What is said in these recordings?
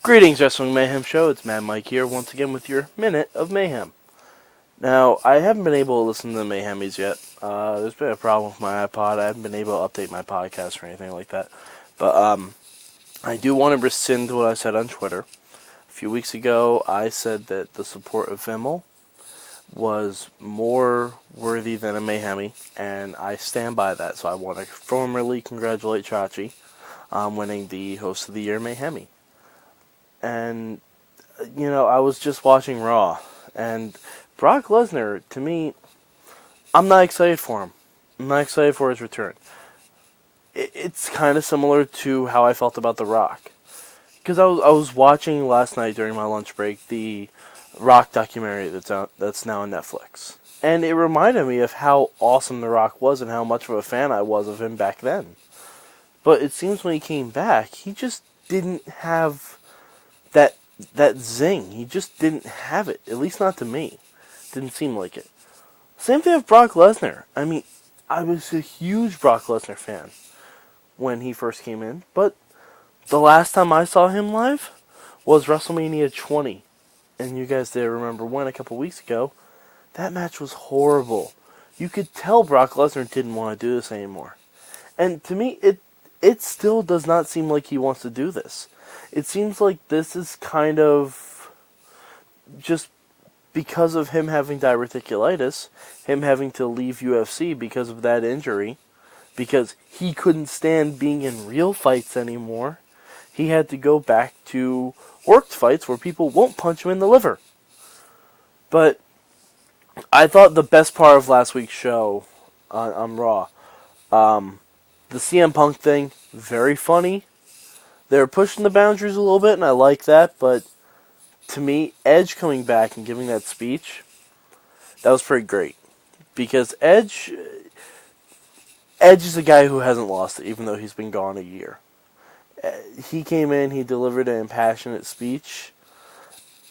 Greetings, Wrestling Mayhem Show. It's Mad Mike here once again with your Minute of Mayhem. Now, I haven't been able to listen to the Mayhemies yet. There's been a problem with my iPod. I haven't been able to update my podcast or anything like that. But I do want to rescind what I said on Twitter. A few weeks ago, I said that the support of Vimmel was more worthy than a Mayhemie, and I stand by that. So I want to formally congratulate Chachi on winning the Host of the Year Mayhemie. And, I was just watching Raw, and Brock Lesnar, to me, I'm not excited for him. I'm not excited for his return. It's kind of similar to how I felt about The Rock. Because I was watching last night during my lunch break the Rock documentary that's now on Netflix. And it reminded me of how awesome The Rock was and how much of a fan I was of him back then. But it seems when he came back, he just didn't have that zing. He just didn't have it. At least not to me. Didn't seem like it. Same thing with Brock Lesnar. I mean, I was a huge Brock Lesnar fan when he first came in. But the last time I saw him live was WrestleMania 20. And you guys did remember when a couple weeks ago. That match was horrible. You could tell Brock Lesnar didn't want to do this anymore. And to me, it still does not seem like he wants to do this. It seems like this is kind of just because of him having diverticulitis, him having to leave UFC because of that injury, because he couldn't stand being in real fights anymore. He had to go back to worked fights where people won't punch him in the liver. But I thought the best part of last week's show on Raw, the CM Punk thing, very funny. They were pushing the boundaries a little bit, and I like that, but to me, Edge coming back and giving that speech, that was pretty great. Because Edge is a guy who hasn't lost it, even though he's been gone a year. He came in, he delivered an impassionate speech.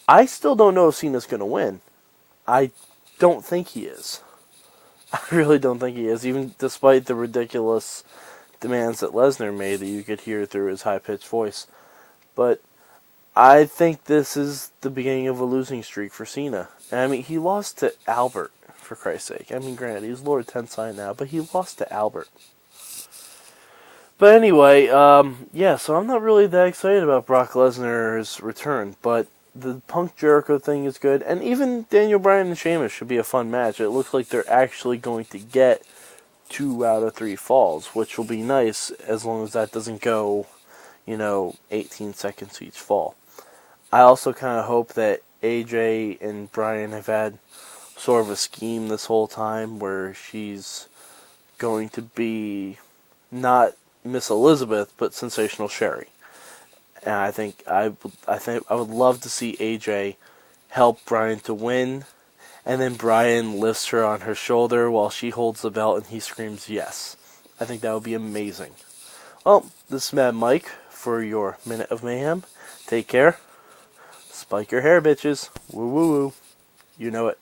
I still don't know if Cena's going to win. I don't think he is. I really don't think he is, even despite the ridiculous demands that Lesnar made that you could hear through his high-pitched voice. But I think this is the beginning of a losing streak for Cena. And I mean, he lost to Albert, for Christ's sake. I mean, granted, he's Lord Tensai now, but he lost to Albert. But anyway, so I'm not really that excited about Brock Lesnar's return, but the Punk Jericho thing is good, and even Daniel Bryan and Sheamus should be a fun match. It looks like they're actually going to get 2 out of 3 falls, which will be nice as long as that doesn't go, 18 seconds each fall. I also kind of hope that AJ and Bryan have had sort of a scheme this whole time where she's going to be not Miss Elizabeth, but Sensational Sherry. And I think I would love to see AJ help Bryan to win, and then Bryan lifts her on her shoulder while she holds the belt and he screams yes. I think that would be amazing. Well, this is Mad Mike for your Minute of Mayhem. Take care. Spike your hair, bitches. Woo woo woo. You know it.